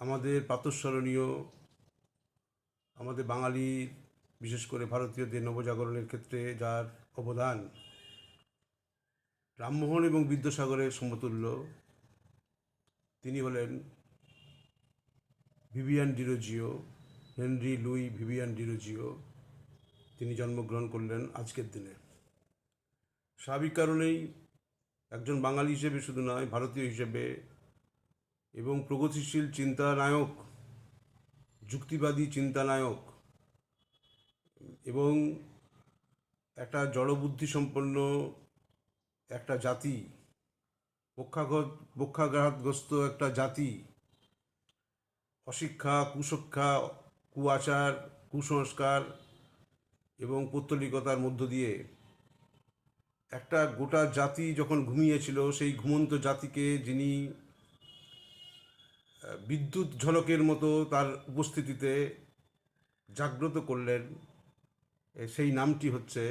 আমাদের প্রাতঃস্মরণীয় আমাদের বাঙালির বিশেষ করে ভারতীয়দের নবজাগরণের ক্ষেত্রে যার অবদান রামমোহন এবং বিদ্যাসাগরের সমতুল্য, তিনি হলেন Vivian Derozio, Henry Louis Vivian Derozio. তিনি জন্মগ্রহণ করলেন আজকের দিনে। স্বাভাবিক কারণেই একজন বাঙালি হিসেবে শুধু নয়, ভারতীয় হিসেবে এবং প্রগতিশীল চিন্তানায়ক, যুক্তিবাদী চিন্তানায়ক এবং একটা জড়বুদ্ধি সম্পন্ন একটা জাতি, পক্ষাঘাতগ্রস্ত একটা জাতি, অশিক্ষা, কুশিক্ষা, কুআচার, কুসংস্কার এবং পৌত্তলিকতার মধ্য দিয়ে একটা গোটা জাতি যখন ঘুমিয়েছিল, সেই ঘুমন্ত জাতিকে যিনি বিদ্যুৎ ঝলকের মতো তার উপস্থিতিতে জাগ্রত করলেন, সেই নামটি হচ্ছে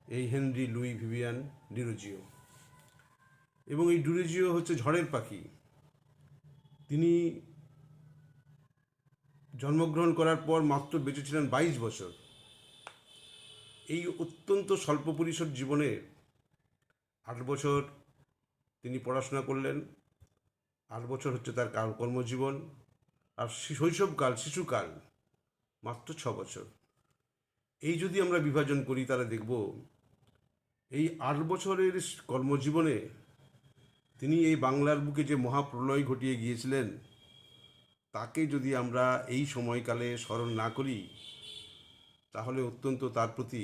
এই হেনরি লুই ভিভিয়ান ডিরোজিও। এবং এই ডিরোজিও হচ্ছে ঝড়ের পাখি। তিনি জন্মগ্রহণ করার পর মাত্র বেঁচেছিলেন 22 বছর। এই অত্যন্ত স্বল্প পরিসর জীবনে 8 বছর তিনি পড়াশোনা করলেন, 8 বছর হচ্ছে তার কর্মজীবন, আর শৈশবকাল, শিশুকাল মাত্র 6 বছর। এই যদি আমরা বিভাজন করি তাহলে দেখব এই 8 বছরের কর্মজীবনে তিনি এই বাংলার বুকে যে মহাপ্রলয় ঘটিয়ে গিয়েছিলেন, তাকে যদি আমরা এই সময়কালে স্মরণ না করি তাহলে অত্যন্ত তার প্রতি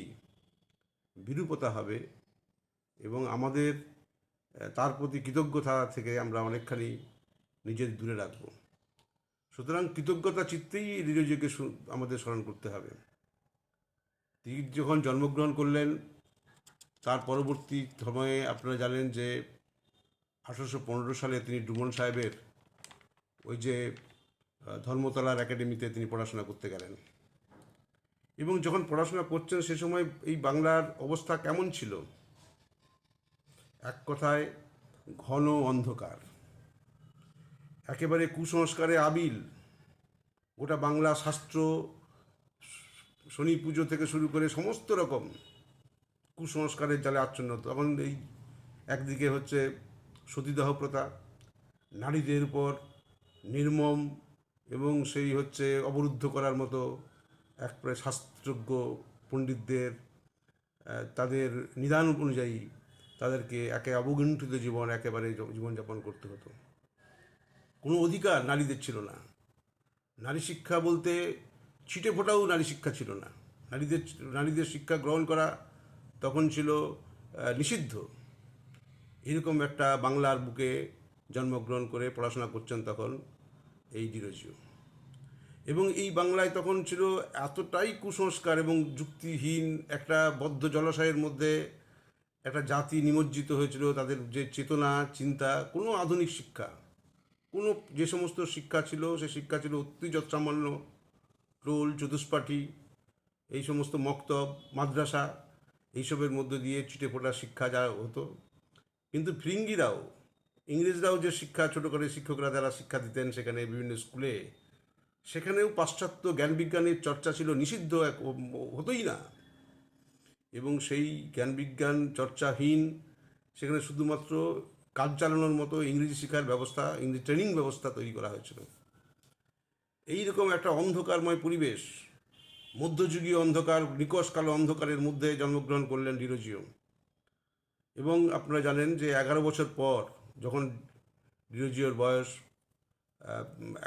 বিরূপতা হবে এবং আমাদের তার প্রতি কৃতজ্ঞতা থেকে আমরা অনেকখানি নিজের দূরে রাখব। সুতরাং কৃতজ্ঞতা চিত্তেই ডিরোজিওকে আমাদের স্মরণ করতে হবে। তিনি যখন জন্মগ্রহণ করলেন তার পরবর্তী সময়ে আপনারা জানেন যে 1815 সালে তিনি ডুমন সাহেবের ওই যে ধর্মতলার একাডেমিতে তিনি পড়াশোনা করতে গেলেন। এবং যখন পড়াশোনা করছেন সে সময় এই বাংলার অবস্থা কেমন ছিল? এক কথায় ঘন অন্ধকার, একেবারে কুসংস্কারে আবিল। গোটা বাংলা শাস্ত্র, শনি পুজো থেকে শুরু করে সমস্ত রকম কুসংস্কারের জালে আচ্ছন্ন। তখন এই একদিকে হচ্ছে সতীদাহ প্রথা, নারীদের উপর নির্মম এবং সেই হচ্ছে অবরুদ্ধ করার মতো এক প্রায় শাস্ত্রজ্ঞ পণ্ডিতদের তাদের নিদান অনুযায়ী তাদেরকে একে অবগুণ্ঠিত জীবন একেবারে জীবনযাপন করতে হতো। কোনো অধিকার নারীদের ছিল না। নারী শিক্ষা বলতে ছিটে ফোটাও নারী শিক্ষা ছিল না। নারীদের শিক্ষা গ্রহণ করা তখন ছিল নিষিদ্ধ। এরকম একটা বাংলার বুকে জন্মগ্রহণ করে পড়াশোনা করছেন তখন এই ডিরোজিও। এবং এই বাংলায় তখন ছিল এতটাই কুসংস্কার এবং যুক্তিহীন একটা বদ্ধ জলাশয়ের মধ্যে একটা জাতি নিমজ্জিত হয়েছিল। তাদের যে চেতনা, চিন্তা, কোনো আধুনিক শিক্ষা, কোনো যে সমস্ত শিক্ষা ছিল সে শিক্ষা ছিল অতি যৎসামান্য, টোল, চতুষ্পাঠী, এই সমস্ত মক্তব, মাদ্রাসা, এইসবের মধ্য দিয়ে ছিটে ফোটা শিক্ষা যা হতো। কিন্তু ফিরিঙ্গিরাও, ইংরেজরাও যে শিক্ষা, ছোটো করে শিক্ষকরা যারা শিক্ষা দিতেন সেখানে বিভিন্ন স্কুলে, সেখানেও পাশ্চাত্য জ্ঞান বিজ্ঞানের চর্চা ছিল নিষিদ্ধ, হতোই না। এবং সেই জ্ঞান বিজ্ঞান চর্চাহীন সেখানে শুধুমাত্র কাজ চালানোর মতো ইংরেজি শিক্ষার ব্যবস্থা, ইংরেজি ট্রেনিং ব্যবস্থা তৈরি করা হয়েছিল। এইরকম একটা অন্ধকারময় পরিবেশ, মধ্যযুগীয় অন্ধকার, নিকষ কালো অন্ধকারের মধ্যে জন্মগ্রহণ করলেন ডিরোজিও। এবং আপনারা জানেন যে 11 বছর পর যখন ডিরোজিওর বয়স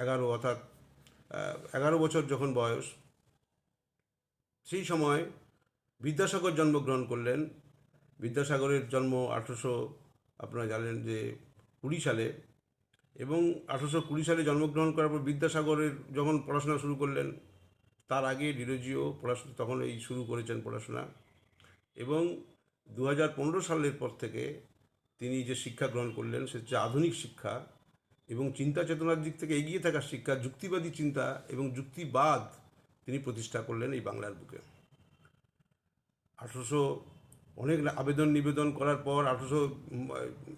11, অর্থাৎ 11 বছর যখন বয়স, সেই সময় বিদ্যাসাগর জন্মগ্রহণ করলেন। বিদ্যাসাগরের জন্ম 1800, আপনারা জানেন যে 20 সালে। এবং 1820 সালে জন্মগ্রহণ করার পর বিদ্যাসাগরের যখন পড়াশোনা শুরু করলেন, তার আগে ডিরোজিও পড়াশোনা তখন এই শুরু করেছেন পড়াশোনা। এবং 2015 সালের পর থেকে তিনি যে শিক্ষা গ্রহণ করলেন সে হচ্ছে আধুনিক শিক্ষা এবং চিন্তা চেতনার দিক থেকে এগিয়ে থাকা শিক্ষা, যুক্তিবাদী চিন্তা এবং যুক্তিবাদ তিনি প্রতিষ্ঠা করলেন এই বাংলার বুকে। 1800 অনেক আবেদন নিবেদন করার পর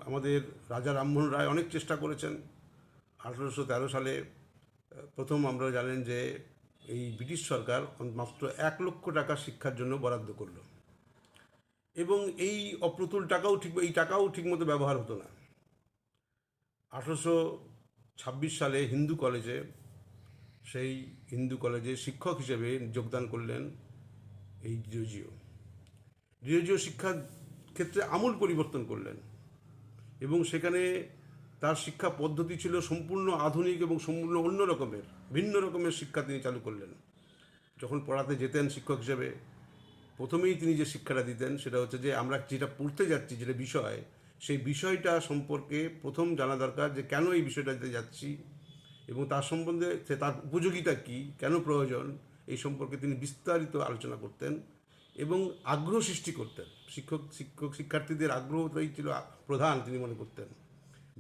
আমাদের রাজা রামমোহন রায় অনেক চেষ্টা করেছেন। 1813 সালে প্রথম আমরা জানেন যে এই ব্রিটিশ সরকার মাত্র 1 লক্ষ টাকা শিক্ষার জন্য বরাদ্দ করলো, এবং এই অপ্রতুল টাকাও এই টাকাও ঠিকমতো ব্যবহার হতো না। 1826 সালে হিন্দু কলেজে শিক্ষক হিসেবে যোগদান করলেন এই ডিরোজিও। ডিরোজিও শিক্ষার ক্ষেত্রে আমূল পরিবর্তন করলেন, এবং সেখানে তার শিক্ষা পদ্ধতি ছিল সম্পূর্ণ আধুনিক এবং সম্পূর্ণ অন্য রকমের, ভিন্ন রকমের শিক্ষা তিনি চালু করলেন। যখন পড়াতে যেতেন শিক্ষক হিসেবে, প্রথমেই তিনি যে শিক্ষাটা দিতেন সেটা হচ্ছে যে আমরা যেটা পড়তে যাচ্ছি, যেটা বিষয়, সেই বিষয়টা সম্পর্কে প্রথম জানা দরকার যে কেন এই বিষয়টাতে যাচ্ছি, এবং তার সম্বন্ধে তার উপযোগিতা কী, কেন প্রয়োজন, এই সম্পর্কে তিনি বিস্তারিত আলোচনা করতেন এবং আগ্রহ সৃষ্টি করতেন। শিক্ষার্থীদের আগ্রহটাই ছিল প্রধান, তিনি মনে করতেন।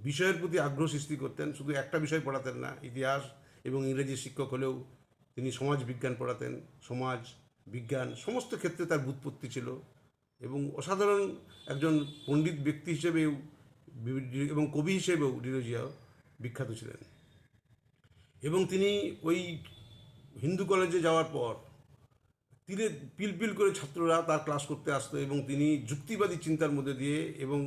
বিষয়ের প্রতি আগ্রহ সৃষ্টি করতেন, শুধু একটা বিষয় পড়াতেন না। ইতিহাস এবং ইংরেজি শিক্ষক হলেও তিনি সমাজ বিজ্ঞান পড়াতেন, সমাজ বিজ্ঞান সমস্ত ক্ষেত্রে তার ব্যুৎপত্তি ছিল, এবং অসাধারণ একজন পণ্ডিত ব্যক্তি হিসেবেও এবং কবি হিসেবেও ডিরোজিও বিখ্যাত ছিলেন। এবং তিনি ওই হিন্দু কলেজে যাওয়ার পর পিলপিল করে ছাত্ররা তার ক্লাস করতে আসতো, এবং তিনি যুক্তিবাদী চিন্তার মধ্যে দিয়ে এবং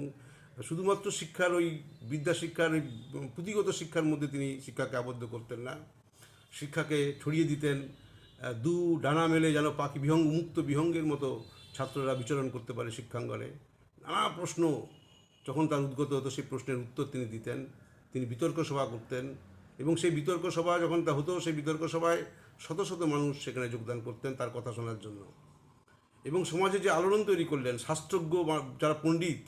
শুধুমাত্র শিক্ষার ওই বিদ্যাশিক্ষার ওই পুঁথিগত শিক্ষার মধ্যে তিনি শিক্ষাকে আবদ্ধ করতেন না, শিক্ষাকে ছড়িয়ে দিতেন। দু ডানা মেলে যেন পাখি মুক্ত বিহঙ্গের মতো ছাত্ররা বিচরণ করতে পারে শিক্ষাঙ্গনে। নানা প্রশ্ন যখন তার উদ্গত হতো, সেই প্রশ্নের উত্তর তিনি দিতেন। তিনি বিতর্ক সভা করতেন, এবং সেই বিতর্ক সভা যখন তা হতো, সেই বিতর্ক সভায় শত শত মানুষ সেখানে যোগদান করতেন তার কথা শোনার জন্য। এবং সমাজে যে আলোড়ন তৈরি করলেন, শাস্ত্রজ্ঞ যারা পণ্ডিত,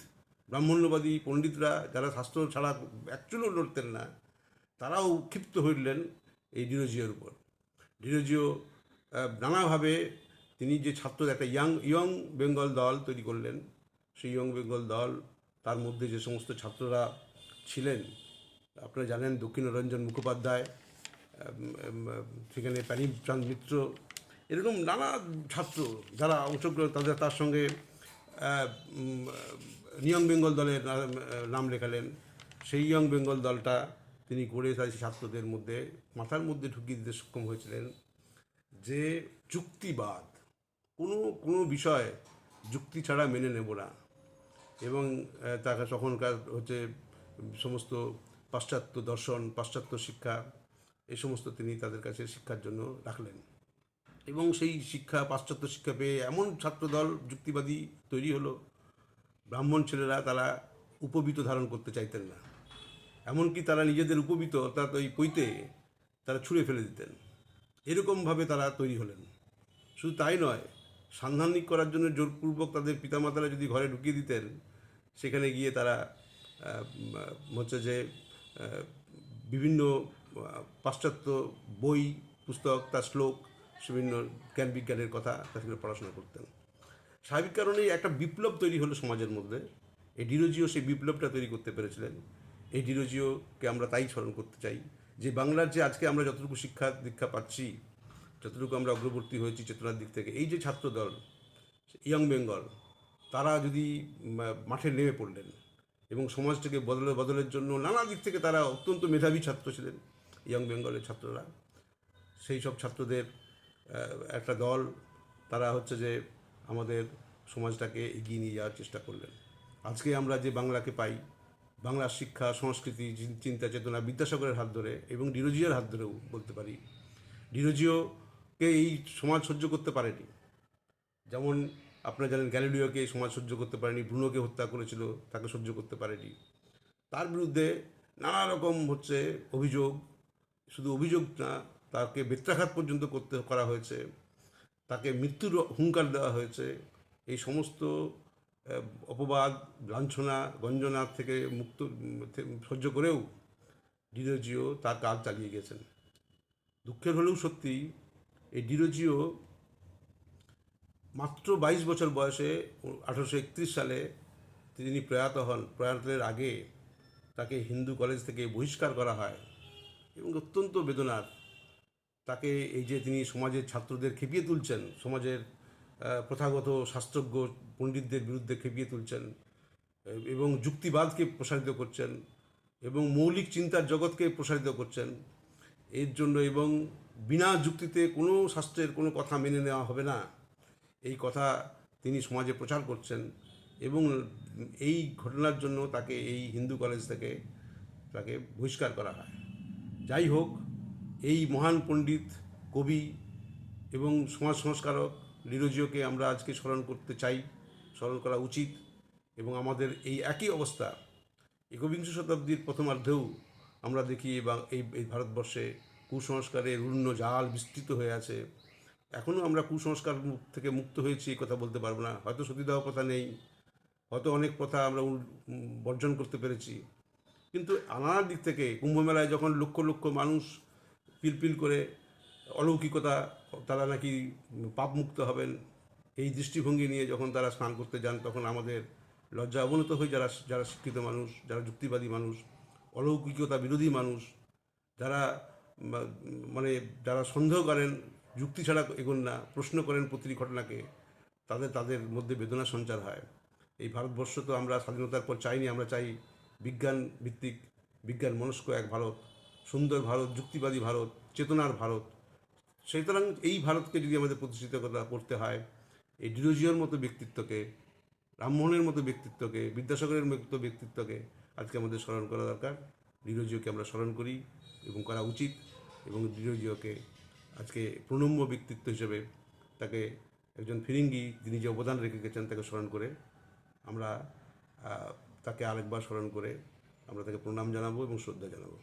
ব্রাহ্মণ্যবাদী পণ্ডিতরা যারা শাস্ত্র ছাড়া একচুলও লড়তেন না, তারাও ক্ষিপ্ত হইলেন এই ডিরোজিওর উপর। ডিরোজিও নানাভাবে তিনি যে ছাত্রদের একটা ইয়ং বেঙ্গল দল তৈরি করলেন। সেই ইয়ং বেঙ্গল দল, তার মধ্যে যে সমস্ত ছাত্ররা ছিলেন, আপনারা জানেন দক্ষিণরঞ্জন মুখোপাধ্যায়, সেখানে প্যারীচাঁদ মিত্র, এরকম নানা ছাত্র যারা অংশগ্রহণ, তার সঙ্গে ইয়ং বেঙ্গল দলের নাম লেখালেন। সেই ইয়ং বেঙ্গল দলটা তিনি করে তাই ছাত্রদের মধ্যে মাথার মধ্যে ঢুকিয়ে দিতে সক্ষম হয়েছিলেন যে যুক্তিবাদ, কোনো বিষয় যুক্তি ছাড়া মেনে নেব না। এবং তাকে তখনকার হচ্ছে সমস্ত পাশ্চাত্য দর্শন, পাশ্চাত্য শিক্ষা, এই সমস্ত তিনি তাদের কাছে শিক্ষার জন্য রাখলেন। এবং সেই শিক্ষা, পাশ্চাত্য শিক্ষা পেয়ে এমন ছাত্রদল যুক্তিবাদী তৈরি হলো, ব্রাহ্মণ ছেলেরা তারা উপবীত ধারণ করতে চাইতেন না। এমনকি তারা নিজেদের উপবীত অর্থাৎ ওই পৈতে তারা ছুঁড়ে ফেলে দিতেন। এরকমভাবে তারা তৈরি হলেন। শুধু তাই নয়, সান্ধানিক করার জন্য জোরপূর্বক তাদের পিতামাতারা যদি ঘরে ঢুকিয়ে দিতেন, সেখানে গিয়ে তারা হচ্ছে যে বিভিন্ন পাশ্চাত্য বই পুস্তক, তার শ্লোক, বিভিন্ন জ্ঞান বিজ্ঞানের কথা তাদের পড়াশোনা করতেন। স্বাভাবিক কারণেই একটা বিপ্লব তৈরি হলো সমাজের মধ্যে। এই ডিরোজিও সেই বিপ্লবটা তৈরি করতে পেরেছিলেন। এই ডিরোজিওকে আমরা তাই স্মরণ করতে চাই যে বাংলার যে আজকে আমরা যতটুকু শিক্ষা দীক্ষা পাচ্ছি, যতটুকু আমরা অগ্রবর্তী হয়েছি চেতনার দিক থেকে, এই যে ছাত্রদল ইয়ং বেঙ্গল, তারা যদি মাঠে নেমে পড়লেন এবং সমাজটাকে বদলের জন্য নানা দিক থেকে তারা অত্যন্ত মেধাবী ছাত্র ছিলেন ইয়ং বেঙ্গলের ছাত্ররা। সেই সব ছাত্রদের একটা দল, তারা হচ্ছে যে আমাদের সমাজটাকে এগিয়ে নিয়ে যাওয়ার চেষ্টা করলেন। আজকে আমরা যে বাংলাকে পাই, বাংলার শিক্ষা, সংস্কৃতি, চিন্তা চেতনা বিদ্যাসাগরের হাত ধরে এবং ডিরোজিওর হাত ধরেও বলতে পারি। ডিরোজিওকে এই সমাজ সহ্য করতে পারেনি। যেমন আপনারা জানেন গ্যালিলিওকে এই সমাজ সহ্য করতে পারেনি, ব্রুনোকে হত্যা করেছিল, তাকে সহ্য করতে পারেনি। তার বিরুদ্ধে নানা রকম হচ্ছে অভিযোগ, শুধু অভিযোগ না, তাকে বেত্রাঘাত পর্যন্ত করা হয়েছে, তাকে মৃত্যুর হুঙ্কার দেওয়া হয়েছে। এই সমস্ত অপবাদ, লাঞ্ছনা, গঞ্জনা থেকে সহ্য করেও ডিরোজিও তার কাজ চালিয়ে গেছেন। দুঃখের হলেও সত্যি, এই ডিরোজিও মাত্র 22 বছর বয়সে 1831 সালে তিনি প্রয়াত হন। প্রয়াতের আগে তাকে হিন্দু কলেজ থেকে বহিষ্কার করা হয়, এবং অত্যন্ত বেদনার। তাকে এই যে তিনি সমাজের ছাত্রদের খেপিয়ে তুলছেন, সমাজের প্রথাগত শাস্ত্রজ্ঞ পণ্ডিতদের বিরুদ্ধে খেপিয়ে তুলছেন, এবং যুক্তিবাদকে প্রসারিত করছেন, এবং মৌলিক চিন্তার জগৎকে প্রসারিত করছেন, এর জন্য এবং বিনা যুক্তিতে কোনো শাস্ত্রের কোনো কথা মেনে নেওয়া হবে না, এই কথা তিনি সমাজে প্রচার করছেন। এবং এই ঘটনার জন্য তাকে এই হিন্দু কলেজ থেকে তাকে বহিষ্কার করা হয়। যাই হোক, এই মহান পণ্ডিত, কবি এবং সমাজ সংস্কারক লিরোজিওকে আমরা আজকে স্মরণ করতে চাই, স্মরণ করা উচিত। এবং আমাদের এই একই অবস্থা একবিংশ শতাব্দীর প্রথমার্ধেও আমরা দেখি, এবং এই ভারতবর্ষে কুসংস্কারের রূঢ় জাল বিস্তৃত হয়ে আছে। এখনও আমরা কুসংস্কার থেকে মুক্ত হয়েছি এই কথা বলতে পারবো না। হয়তো সতীদাহ প্রথা নেই, হয়তো অনেক প্রথা আমরা বর্জন করতে পেরেছি, কিন্তু নানা দিক থেকে কুম্ভমেলায় যখন লক্ষ লক্ষ মানুষ পিলপিল করে অলৌকিকতা, তারা নাকি পাপমুক্ত হবেন, এই দৃষ্টিভঙ্গি নিয়ে যখন তারা স্নান করতে যান, তখন আমাদের লজ্জা অবনত হয়ে যারা যারা শিক্ষিত মানুষ, যারা যুক্তিবাদী মানুষ, অলৌকিকতা বিরোধী মানুষ, যারা মানে যারা সন্দেহ করেন, যুক্তি ছাড়া এগোন না, প্রশ্ন করেন প্রতিটি ঘটনাকে, তাদের মধ্যে বেদনা সঞ্চার হয়। এই ভারতবর্ষ তো আমরা স্বাধীনতার পর চাইনি, আমরা চাই বিজ্ঞান ভিত্তিক, বিজ্ঞান মনস্ক এক ভারত, সুন্দর ভারত, যুক্তিবাদী ভারত, চেতনার ভারত। সুতরাং এই ভারতকে যদি আমাদের প্রতিষ্ঠিত করতে হয়, এই ডিরোজিওর মতো ব্যক্তিত্বকে, রামমোহনের মতো ব্যক্তিত্বকে, বিদ্যাসাগরের মতো ব্যক্তিত্বকে আজকে আমাদের স্মরণ করা দরকার। ডিরোজিওকে আমরা স্মরণ করি এবং করা উচিত। এবং ডিরোজিওকে আজকে প্রণম্য ব্যক্তিত্ব হিসেবে তাকে, একজন ফিরিঙ্গি যিনি যে অবদান রেখে গেছেন, তাকে স্মরণ করে আমরা তাকে আরেকবার স্মরণ করে আমরা তাকে প্রণাম জানাবো এবং শ্রদ্ধা জানাবো।